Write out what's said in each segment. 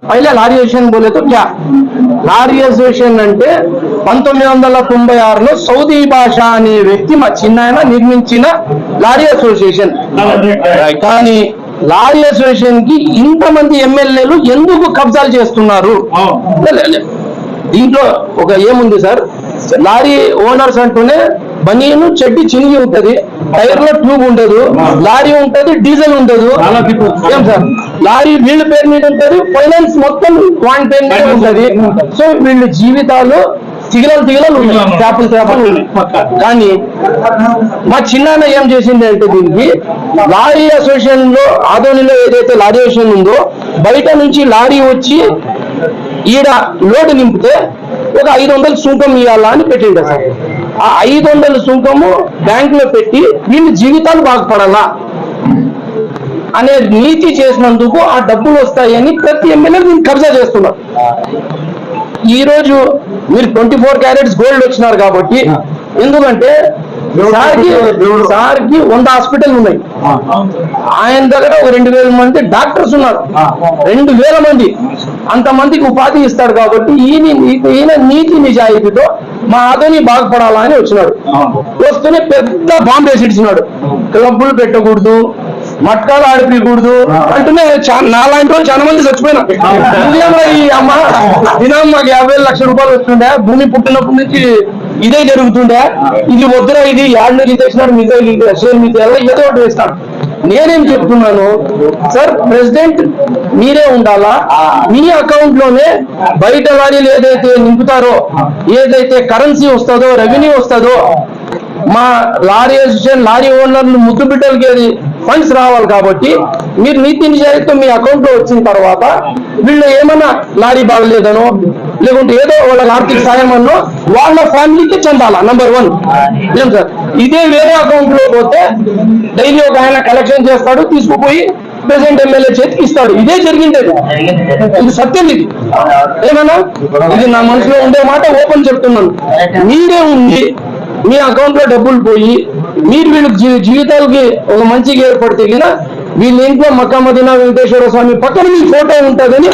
पहले लारी एसोसिएशन बोले तो क्या लारी एसोसिएशन అంటే 1996లో సౌదీ భాషా అనే వ్యక్తి మా చిన్నాయన నిర్మించిన లారీ అసోసియేషన్. కానీ లారీ అసోసియేషన్ కి ఇంతమంది ఎమ్మెల్యేలు ఎందుకు కబ్జాలు చేస్తున్నారు? దీంట్లో ఒక ఏముంది సార్, లారీ ఓనర్స్ అంటూనే బనీను చెడ్డి చినిగి ఉంటది, టైర్ లో ట్యూబ్ ఉండదు, లారీ ఉంటది, డీజిల్ ఉండదు. ఏం సార్, లారీ వీళ్ళ పేరు మీద ఉంటది, ఫైనాన్స్ మొత్తం వాన్ పేరు మీద ఉంటది. సో వీళ్ళ జీవితాలు తిగలలు చేపలు. కానీ మా చిన్నాన్న ఏం చేసింది అంటే, దీనికి లారీ అసోసియేషన్ లో ఆదోనిలో ఏదైతే లారీ అసోసియేషన్ ఉందో, బయట నుంచి లారీ వచ్చి ఈడ లోడ్ నింపితే ఒక 500 సుంకం ఇవ్వాలా అని పెట్టిండ సార్. ఆ 500 సుంకము బ్యాంక్ లో పెట్టి వీళ్ళ జీవితాలు బాగుపడాలా అనే నీతి చేసినందుకు ఆ డబ్బులు వస్తాయని ప్రతి ఎమ్మెల్యే దీన్ని కబ్జా చేస్తున్నారు. ఈ రోజు మీరు 24 క్యారెట్స్ గోల్డ్ వచ్చినారు కాబట్టి, ఎందుకంటే సార్కి 100 హాస్పిటల్ ఉన్నాయి, ఆయన దగ్గర ఒక 2000 మంది డాక్టర్స్ ఉన్నారు, 2000 మంది అంతమందికి ఉపాధి ఇస్తాడు. కాబట్టి ఈయన నీతి నిజాయితీతో మా ఆదోని బాగుపడాలని వచ్చినాడు. వస్తూనే పెద్ద బాంబు వేసి ఇచ్చినాడు, క్లబ్బులు పెట్టకూడదు, మట్కాలు ఆడిపించకూడదు అంటూనే నాలాంటి వాళ్ళు చాలా మంది చచ్చిపోయినారు. ఇండియాలో ఈ అమ్మ దినం మాకు 50 లక్షల రూపాయలు వస్తుండే, భూమి పుట్టినప్పటి నుంచి ఇదే జరుగుతుండే, ఇది వద్దురా, ఇది యాడ్ నుంచి తెచ్చినాడు, మిగతా ఏదో ఒకటి వేస్తాడు. నేనేం చెప్తున్నాను సార్, ప్రెసిడెంట్ మీరే ఉండాలా, మీ అకౌంట్ లోనే బయట లారీలు ఏదైతే నింపుతారో, ఏదైతే కరెన్సీ వస్తుందో, రెవెన్యూ వస్తుందో, మా లారీ అసోసియేషన్ లారీ ఓనర్లు ముద్దు బిడ్డలకి ఫండ్స్ రావాలి. కాబట్టి మీరు నీతి నిజాయితీతో మీ అకౌంట్ లో వచ్చిన తర్వాత వీళ్ళు ఏమన్నా లారీ బాగలేదనో, లేకుంటే ఏదో వాళ్ళకి ఆర్థిక సాయం అన్నో వాళ్ళ ఫ్యామిలీకి చెందాలా. నంబర్ 1. ఏం సార్, ఇదే వేరే అకౌంట్ లో పోతే డైలీ ఒక ఆయన కలెక్షన్ చేస్తాడు, తీసుకుపోయి ప్రెసిడెంట్ ఎమ్మెల్యే చేతికి ఇస్తాడు. ఇదే జరిగింది, ఇది సత్యం. ఇది ఏమన్నా, ఇది నా మనసులో ఉండే మాట ఓపెన్ చెప్తున్నాను. మీరే ఉంది మీ అకౌంట్ లో డబ్బులు పోయి మీరు వీళ్ళ జీవితాలకి ఒక మంచిగా ఏర్పడితే కదా, వీళ్ళ ఇంట్లో మక్కా మదీనా వెంకటేశ్వర స్వామి పక్కన మీ ఫోటో ఉంటుందని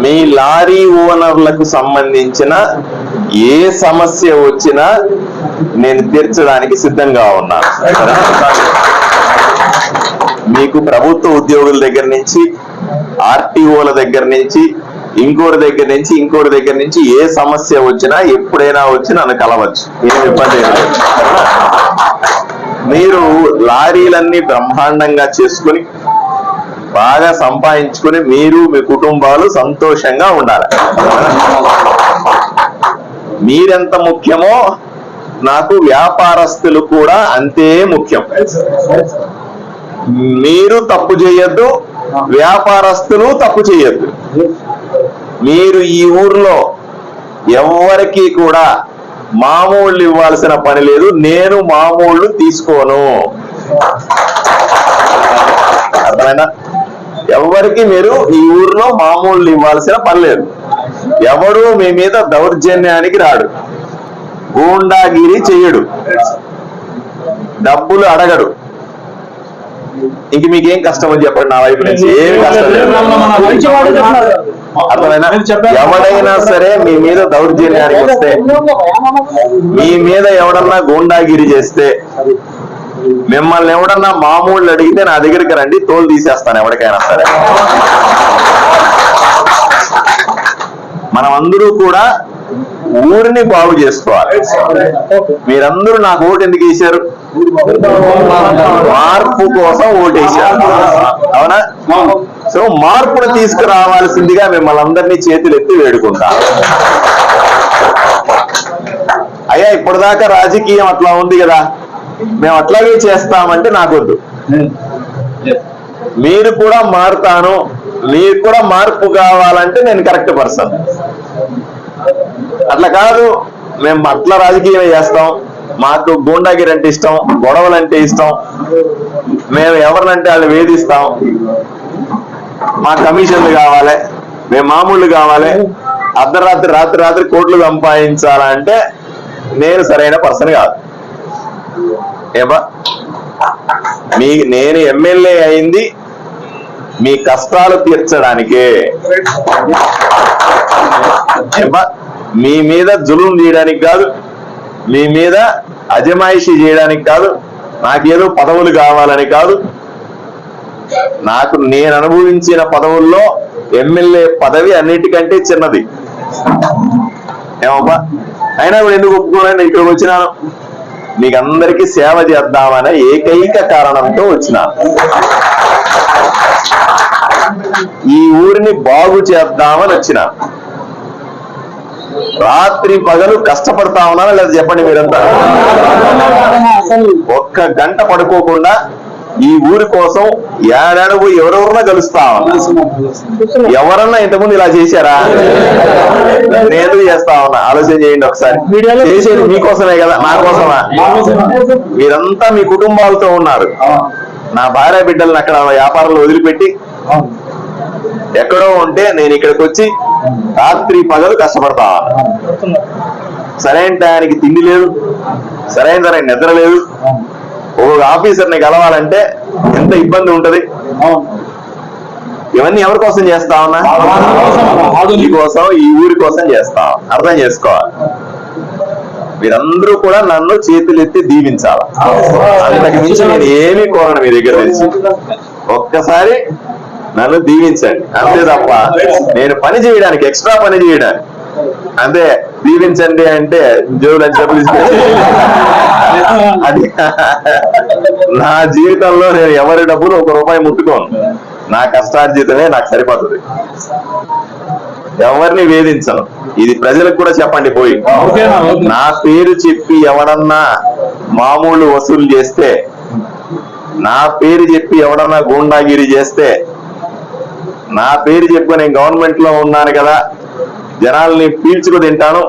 మీ లారీ ఓనర్లకు సంబంధించిన ఏ సమస్య వచ్చినా నేను తీర్చడానికి సిద్ధంగా ఉన్నాను. మీకు ప్రభుత్వ ఉద్యోగుల దగ్గర నుంచి, ఆర్టీఓల దగ్గర నుంచి, ఇంకోటి దగ్గర నుంచి ఏ సమస్య వచ్చినా ఎప్పుడైనా వచ్చి నన్ను కలవచ్చు, ఏం ఇబ్బంది లేదు. మీరు లారీలన్నీ బ్రహ్మాండంగా చేసుకుని బాగా సంపాదించుకుని మీరు మీ కుటుంబాలు సంతోషంగా ఉండాలి. మీరెంత ముఖ్యమో నాకు వ్యాపారస్తులు కూడా అంతే ముఖ్యం. మీరు తప్పు చేయొద్దు, వ్యాపారస్తులు తప్పు చేయొద్దు. మీరు ఈ ఊర్లో ఎవరికి కూడా మామూళ్ళు ఇవ్వాల్సిన పని లేదు, నేను మామూళ్ళు తీసుకోను. అర్థమైనా? ఎవరికి మీరు ఈ ఊర్లో మామూళ్ళు ఇవ్వాల్సిన పని లేదు. ఎవడు మీ మీద దౌర్జన్యానికి రాడు, గూండాగిరి చెయ్యడు, డబ్బులు అడగడు. ఇంక మీకేం కష్టం అని చెప్పండి, నా వైపు నుంచి ఏం కష్టం లేదు. అర్థమైనా? ఎవడైనా సరే మీ మీద దౌర్జన్యానికి వస్తే, మీ మీద ఎవడన్నా గూండాగిరి చేస్తే, మిమ్మల్ని ఎవడన్నా మామూళ్ళు అడిగితే నా దగ్గరికి రండి, తోలు తీసేస్తాను ఎవరికైనా సరే. మనం అందరూ కూడా ఊరిని బాగు చేసుకోవాలి. మీరందరూ నాకు ఓటు ఎందుకు వేశారు? మార్పు కోసం ఓటేశారు, అవునా? సో మార్పును తీసుకురావాల్సిందిగా మిమ్మల్ని అందరినీ చేతులు ఎత్తి వేడుకుంటా. అయ్యా ఇప్పటిదాకా రాజకీయం అట్లా ఉంది కదా, మేము అట్లాగే చేస్తామంటే నాకొద్దు. మీరు కూడా మారుతాను, మీకు కూడా మార్పు కావాలంటే నేను కరెక్ట్ పర్సన్. అట్లా కాదు, మేము అట్లా రాజకీయం చేస్తాం, మాకు గూండాగిరి అంటే ఇష్టం, గొడవలు అంటే ఇష్టం, మేము ఎవరినంటే వాళ్ళు వేధిస్తాం, మా కమిషన్లు కావాలి, మేము మామూలు కావాలి, రాత్రి కోట్లు సంపాదించాలంటే నేను సరైన పర్సన్ కాదు. ఏమా నేను ఎమ్మెల్యే అయింది మీ కష్టాలు తీర్చడానికే. మీ మీద జులుం చేయడానికి కాదు, మీ మీద అజమాయిషీ చేయడానికి కాదు, నాకేదో పదవులు కావాలని కాదు. నేను అనుభవించిన పదవుల్లో ఎమ్మెల్యే పదవి అన్నిటికంటే చిన్నది. ఏమబ్బా, అయినా కూడా ఎందుకు ఒప్పుకోవాలని ఇక్కడికి వచ్చినాను? మీకు అందరికీ సేవ చేద్దామనే ఏకైక కారణంతో వచ్చినాను. ఈ ఊరిని బాగు చేద్దామని వచ్చినాను. రాత్రి పగలు కష్టపడతా ఉన్నానా లేదా చెప్పండి మీరంతా? ఒక్క గంట పడుకోకుండా ఈ ఊరి కోసం ఏడాడు పోయి ఎవరెవరన్నా కలుస్తా ఉన్నా. ఎవరన్నా ఇంతకుముందు ఇలా చేశారా? నేను చేస్తా ఉన్నా. ఆలోచన చేయండి ఒకసారి. చేసేది మీకోసమే కదా, నా కోసమా? మీరంతా మీ కుటుంబాలతో ఉన్నారు. నా భార్య బిడ్డలను అక్కడ వ్యాపారంలో వదిలిపెట్టి ఎక్కడో ఉంటే నేను ఇక్కడికి వచ్చి రాత్రి పగలు కష్టపడతా ఉన్నా. సరైన టయానికి తిండి లేదు, సరైన నిద్ర లేదు. ఒక ఆఫీసర్ని కలవాలంటే ఎంత ఇబ్బంది ఉంటది. ఇవన్నీ ఎవరి కోసం చేస్తా ఉన్నా? ఈ కోసం, ఈ ఊరి కోసం చేస్తా. అర్థం చేసుకోవాలి. మీరందరూ కూడా నన్ను చేతులెత్తి దీవించాలి. అంతకు మించి నేను ఏమీ కోరను మీ దగ్గర నుంచి. ఒక్కసారి నన్ను దీవించండి అంతే తప్ప నేను పని చేయడానికి, ఎక్స్ట్రా పని చేయడానికి అంతే. దీవించండి అంటే జోబులని చెప్పి అది నా జీవితంలో నేను ఎవరి డబ్బులు ₹1 ముట్టుకోను. నా కష్టార్జితమే నాకు సరిపోతుంది. ఎవరిని వేధించను. ఇది ప్రజలకు కూడా చెప్పండి పోయి. నా పేరు చెప్పి ఎవడన్నా మామూలు వసూలు చేస్తే, నా పేరు చెప్పి ఎవడన్నా గూండాగిరి చేస్తే, నా పేరు చెప్పి నేను గవర్నమెంట్ లో ఉన్నాను కదా, జనాల్ని పీల్చుకు తింటాను,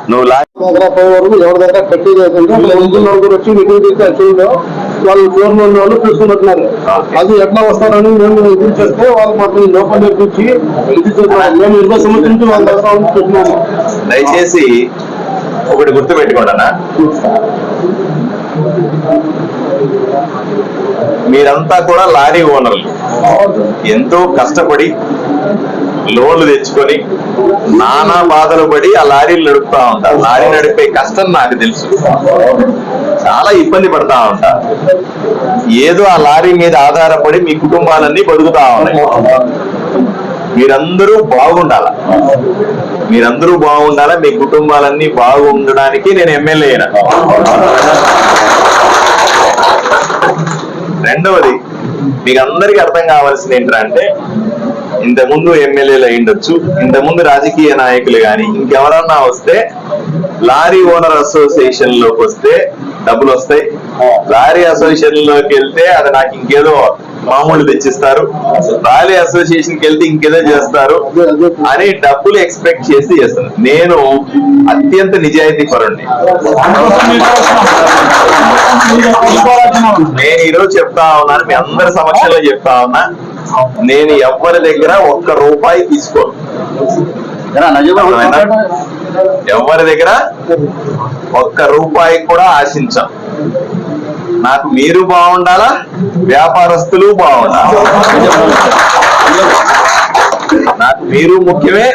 నువ్వు వరకు ఎవరి దగ్గర కట్టి వచ్చి మీటింగ్ వాళ్ళు ఫోన్ వాళ్ళు చూసుకుంటున్నారు. అది ఎట్లా వస్తారని మేము ఎదురు చేస్తే వాళ్ళు మాకు లోపల నేర్పించి ఇది చేస్తున్నారు. మేము 20 సంవత్సరం నుంచి వాళ్ళ దగ్గర చూస్తున్నాము. దయచేసి ఒకటి గుర్తు పెట్టుకోండి, మీరంతా కూడా లారీ ఓనర్లు. ఎంతో కష్టపడి లోన్లు తెచ్చుకొని నానా బాధలు పడి ఆ లారీలు నడుపుతా ఉంటారు. లారీ నడిపే కష్టం నాకు తెలుసు. చాలా ఇబ్బంది పడతా ఉంటారు. ఏదో ఆ లారీ మీద ఆధారపడి మీ కుటుంబాలన్నీ బతుకుతా ఉన్నాయి. మీరందరూ బాగుండాల, మీరందరూ బాగుండాలా, మీ కుటుంబాలన్నీ బాగుండడానికి నేను ఎమ్మెల్యే అయినా. రెండవది, మీకు అందరికీ అర్థం కావాల్సింది ఏంటంటే, ఇంతకుముందు ఎమ్మెల్యేలు అయ్యుండొచ్చు, ఇంతకుముందు రాజకీయ నాయకులు కానీ ఇంకెవరన్నా వస్తే లారీ ఓనర్ అసోసియేషన్ లోకి వస్తే డబ్బులు వస్తాయి. లారీ అసోసియేషన్ లోకి వెళ్తే అది నాకు ఇంకేదో మామూలు తెచ్చిస్తారు, లారీ అసోసియేషన్కి వెళ్తే ఇంకేదో చేస్తారు అని డబ్బులు ఎక్స్పెక్ట్ చేసి చేస్తాను. నేను అత్యంత నిజాయితీ పరుణ్ణి. నేను ఈరోజు చెప్తా ఉన్నాను, మీ అందరి సమక్షంలో చెప్తా ఉన్నా, నేను ఎవరి దగ్గర ₹1 తీసుకోను. ఎవరి దగ్గర ₹1 కూడా ఆశించాం. నాకు మీరు బాగుండాలా, వ్యాపారస్తులు బాగుండాలా. నాకు మీరు ముఖ్యమే,